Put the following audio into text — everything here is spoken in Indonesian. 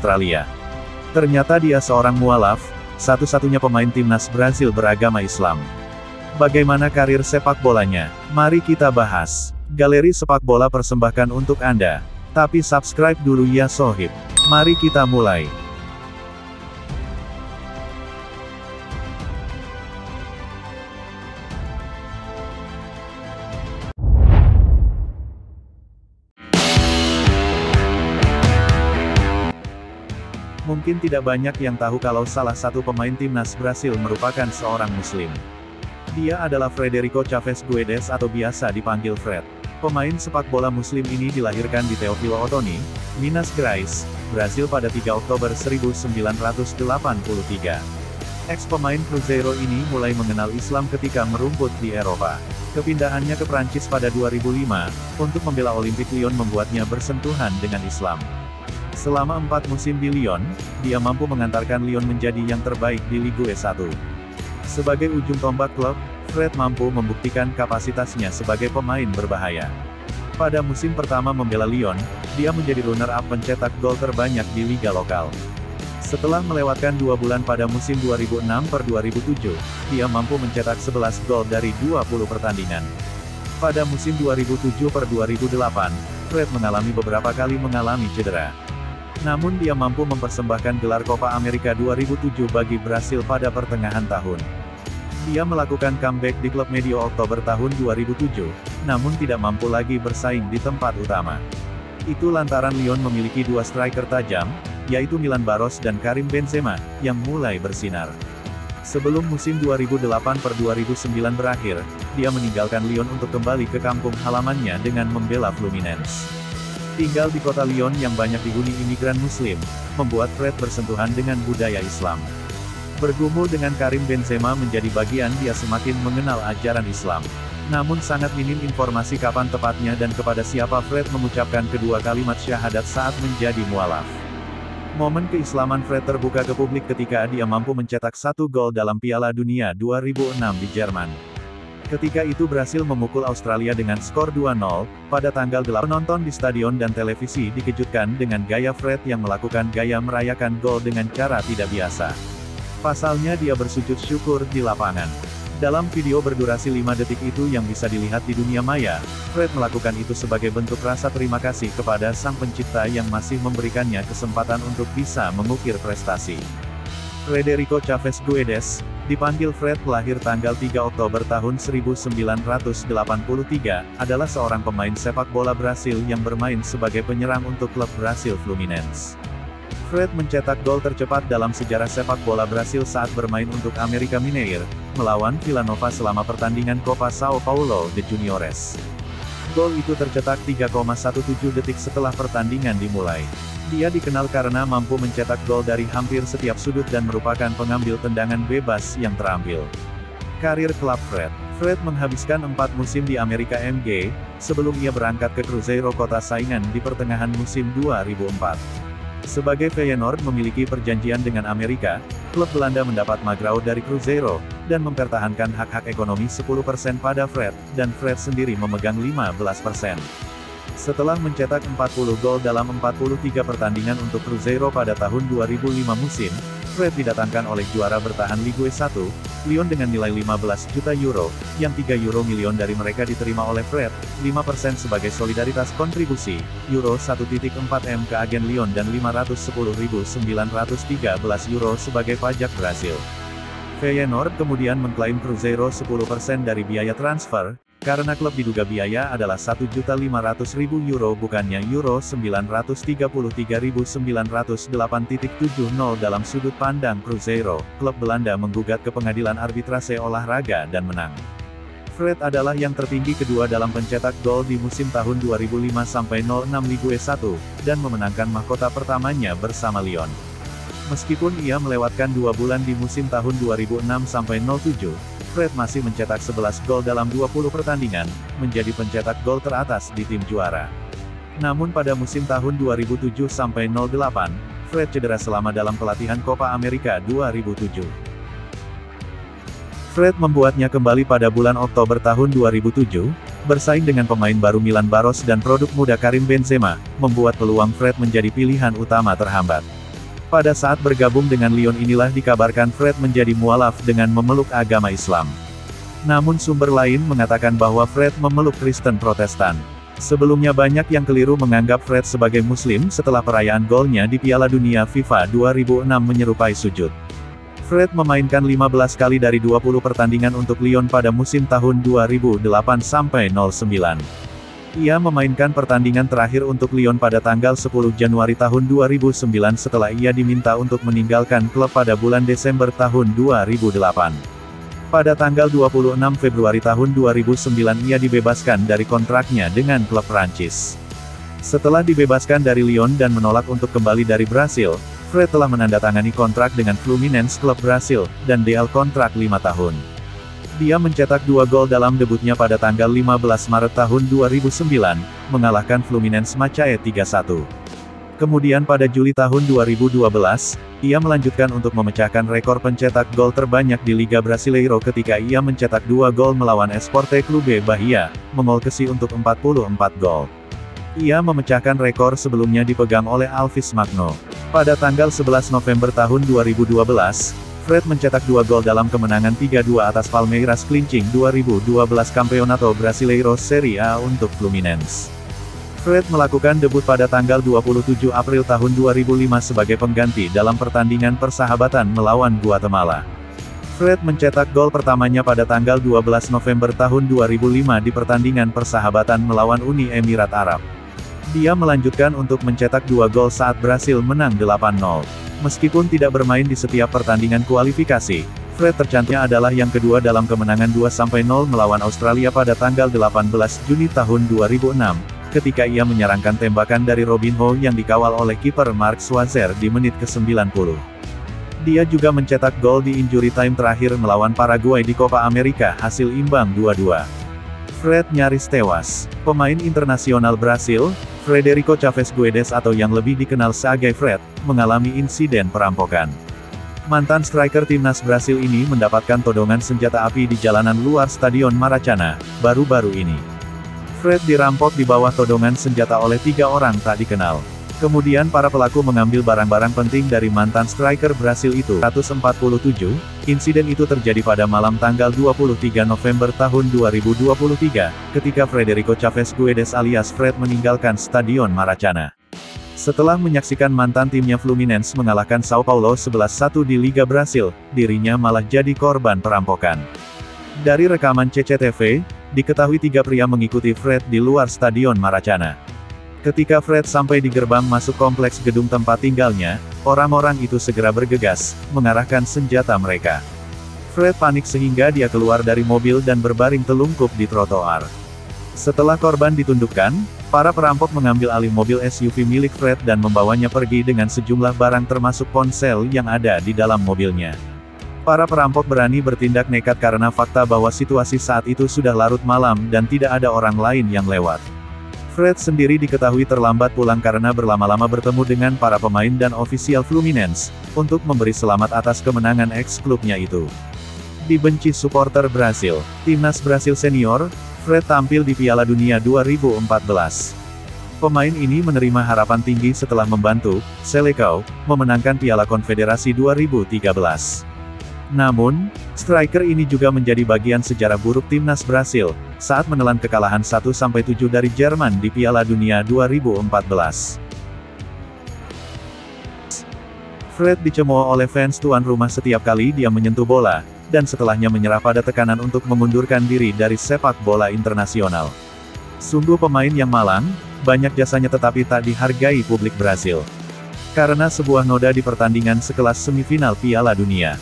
Australia. Ternyata dia seorang mualaf, satu-satunya pemain timnas Brasil beragama Islam. Bagaimana karir sepak bolanya? Mari kita bahas. Galeri sepak bola persembahkan untuk Anda. Tapi subscribe dulu ya sohib. Mari kita mulai. Mungkin tidak banyak yang tahu kalau salah satu pemain timnas Brasil merupakan seorang Muslim. Dia adalah Frederico Chaves Guedes atau biasa dipanggil Fred. Pemain sepak bola Muslim ini dilahirkan di Teofilo Otoni, Minas Gerais, Brasil pada 3 Oktober 1983. Ex-pemain Cruzeiro ini mulai mengenal Islam ketika merumput di Eropa. Kepindahannya ke Prancis pada 2005, untuk membela Olympique Lyon membuatnya bersentuhan dengan Islam. Selama 4 musim di Lyon, dia mampu mengantarkan Lyon menjadi yang terbaik di Ligue 1. Sebagai ujung tombak klub, Fred mampu membuktikan kapasitasnya sebagai pemain berbahaya. Pada musim pertama membela Lyon, dia menjadi runner-up pencetak gol terbanyak di liga lokal. Setelah melewatkan 2 bulan pada musim 2006-2007, dia mampu mencetak 11 gol dari 20 pertandingan. Pada musim 2007-2008, Fred mengalami beberapa kali mengalami cedera. Namun dia mampu mempersembahkan gelar Copa America 2007 bagi Brasil pada pertengahan tahun. Dia melakukan comeback di klub medio Oktober tahun 2007, namun tidak mampu lagi bersaing di tempat utama. Itu lantaran Lyon memiliki 2 striker tajam, yaitu Milan Baros dan Karim Benzema, yang mulai bersinar. Sebelum musim 2008-2009 berakhir, dia meninggalkan Lyon untuk kembali ke kampung halamannya dengan membela Fluminense. Tinggal di kota Lyon yang banyak dihuni imigran Muslim, membuat Fred bersentuhan dengan budaya Islam. Bergumul dengan Karim Benzema menjadi bagian dia semakin mengenal ajaran Islam. Namun sangat minim informasi kapan tepatnya dan kepada siapa Fred mengucapkan kedua kalimat syahadat saat menjadi mualaf. Momen keislaman Fred terbuka ke publik ketika dia mampu mencetak 1 gol dalam Piala Dunia 2006 di Jerman. Ketika itu Brasil memukul Australia dengan skor 2-0, pada tanggal 8 penonton di stadion dan televisi dikejutkan dengan gaya Fred yang melakukan gaya merayakan gol dengan cara tidak biasa. Pasalnya dia bersujud syukur di lapangan. Dalam video berdurasi 5 detik itu yang bisa dilihat di dunia maya, Fred melakukan itu sebagai bentuk rasa terima kasih kepada Sang Pencipta yang masih memberikannya kesempatan untuk bisa mengukir prestasi. Frederico Chaves Guedes, dipanggil Fred, lahir tanggal 3 Oktober tahun 1983, adalah seorang pemain sepak bola Brasil yang bermain sebagai penyerang untuk klub Brasil Fluminense. Fred mencetak gol tercepat dalam sejarah sepak bola Brasil saat bermain untuk América Mineiro, melawan Vila Nova selama pertandingan Copa São Paulo de Juniores. Gol itu tercetak 3,17 detik setelah pertandingan dimulai. Dia dikenal karena mampu mencetak gol dari hampir setiap sudut dan merupakan pengambil tendangan bebas yang terampil. Karir klub Fred. Fred menghabiskan 4 musim di Amerika MG, sebelum ia berangkat ke Cruzeiro kota saingan di pertengahan musim 2004. Sebagai Feyenoord memiliki perjanjian dengan Amerika, klub Belanda mendapat Magrao dari Cruzeiro, dan mempertahankan hak-hak ekonomi 10% pada Fred, dan Fred sendiri memegang 15%. Setelah mencetak 40 gol dalam 43 pertandingan untuk Cruzeiro pada tahun 2005 musim, Fred didatangkan oleh juara bertahan Ligue 1, Lyon dengan nilai 15 juta euro, yang 3 euro milion dari mereka diterima oleh Fred, 5% sebagai solidaritas kontribusi, euro 1.4 M ke agen Lyon dan 510.913 euro sebagai pajak Brasil. Feyenoord kemudian mengklaim Cruzeiro 10% dari biaya transfer, karena klub diduga biaya adalah 1.500.000 euro bukannya euro 933.908.70 dalam sudut pandang Cruzeiro, klub Belanda menggugat ke pengadilan arbitrase olahraga dan menang. Fred adalah yang tertinggi kedua dalam pencetak gol di musim tahun 2005-06 Ligue 1, dan memenangkan mahkota pertamanya bersama Lyon. Meskipun ia melewatkan 2 bulan di musim tahun 2006-07, Fred masih mencetak 11 gol dalam 20 pertandingan, menjadi pencetak gol teratas di tim juara. Namun pada musim tahun 2007-08, Fred cedera selama dalam pelatihan Copa America 2007. Fred membuatnya kembali pada bulan Oktober tahun 2007, bersaing dengan pemain baru Milan Baros dan produk muda Karim Benzema, membuat peluang Fred menjadi pilihan utama terhambat. Pada saat bergabung dengan Lyon inilah dikabarkan Fred menjadi mualaf dengan memeluk agama Islam. Namun sumber lain mengatakan bahwa Fred memeluk Kristen Protestan. Sebelumnya banyak yang keliru menganggap Fred sebagai Muslim setelah perayaan golnya di Piala Dunia FIFA 2006 menyerupai sujud. Fred memainkan 15 kali dari 20 pertandingan untuk Lyon pada musim tahun 2008-09. Ia memainkan pertandingan terakhir untuk Lyon pada tanggal 10 Januari tahun 2009 setelah ia diminta untuk meninggalkan klub pada bulan Desember tahun 2008. Pada tanggal 26 Februari tahun 2009 ia dibebaskan dari kontraknya dengan klub Prancis. Setelah dibebaskan dari Lyon dan menolak untuk kembali dari Brasil, Fred telah menandatangani kontrak dengan Fluminense klub Brasil, dan DL kontrak 5 tahun. Dia mencetak 2 gol dalam debutnya pada tanggal 15 Maret tahun 2009, mengalahkan Fluminense Macaé 3-1. Kemudian pada Juli tahun 2012, ia melanjutkan untuk memecahkan rekor pencetak gol terbanyak di Liga Brasileiro ketika ia mencetak 2 gol melawan Esporte Clube Bahia, mengolkesi untuk 44 gol. Ia memecahkan rekor sebelumnya dipegang oleh Alves Magno. Pada tanggal 11 November tahun 2012, Fred mencetak 2 gol dalam kemenangan 3-2 atas Palmeiras clinching 2012 Campeonato Brasileiro Serie A untuk Fluminense. Fred melakukan debut pada tanggal 27 April tahun 2005 sebagai pengganti dalam pertandingan persahabatan melawan Guatemala. Fred mencetak gol pertamanya pada tanggal 12 November tahun 2005 di pertandingan persahabatan melawan Uni Emirat Arab. Dia melanjutkan untuk mencetak 2 gol saat Brasil menang 8-0. Meskipun tidak bermain di setiap pertandingan kualifikasi, Fred tercantumnya adalah yang kedua dalam kemenangan 2-0 melawan Australia pada tanggal 18 Juni tahun 2006. Ketika ia menyerangkan tembakan dari Robinho yang dikawal oleh kiper Mark Schwarzer di menit ke-90. Dia juga mencetak gol di injury time terakhir melawan Paraguay di Copa America hasil imbang 2-2. Fred nyaris tewas. Pemain internasional Brasil, Frederico Chaves Guedes atau yang lebih dikenal sebagai Fred, mengalami insiden perampokan. Mantan striker timnas Brasil ini mendapatkan todongan senjata api di jalanan luar Stadion Maracana, baru-baru ini. Fred dirampok di bawah todongan senjata oleh 3 orang tak dikenal. Kemudian para pelaku mengambil barang-barang penting dari mantan striker Brasil itu. 147, insiden itu terjadi pada malam tanggal 23 November tahun 2023, ketika Frederico Chaves Guedes alias Fred meninggalkan Stadion Maracana. Setelah menyaksikan mantan timnya Fluminense mengalahkan Sao Paulo 11-1 di Liga Brasil, dirinya malah jadi korban perampokan. Dari rekaman CCTV, diketahui 3 pria mengikuti Fred di luar Stadion Maracana. Ketika Fred sampai di gerbang masuk kompleks gedung tempat tinggalnya, orang-orang itu segera bergegas, mengarahkan senjata mereka. Fred panik sehingga dia keluar dari mobil dan berbaring telungkup di trotoar. Setelah korban ditundukkan, para perampok mengambil alih mobil SUV milik Fred dan membawanya pergi dengan sejumlah barang termasuk ponsel yang ada di dalam mobilnya. Para perampok berani bertindak nekat karena fakta bahwa situasi saat itu sudah larut malam dan tidak ada orang lain yang lewat. Fred sendiri diketahui terlambat pulang karena berlama-lama bertemu dengan para pemain dan ofisial Fluminense, untuk memberi selamat atas kemenangan ex-klubnya itu. Dibenci supporter Brasil, timnas Brasil senior, Fred tampil di Piala Dunia 2014. Pemain ini menerima harapan tinggi setelah membantu Seleção memenangkan Piala Konfederasi 2013. Namun, striker ini juga menjadi bagian sejarah buruk timnas Brasil, saat menelan kekalahan 1-7 dari Jerman di Piala Dunia 2014. Fred dicemooh oleh fans tuan rumah setiap kali dia menyentuh bola, dan setelahnya menyerah pada tekanan untuk mengundurkan diri dari sepak bola internasional. Sungguh pemain yang malang, banyak jasanya tetapi tak dihargai publik Brasil. Karena sebuah noda di pertandingan sekelas semifinal Piala Dunia.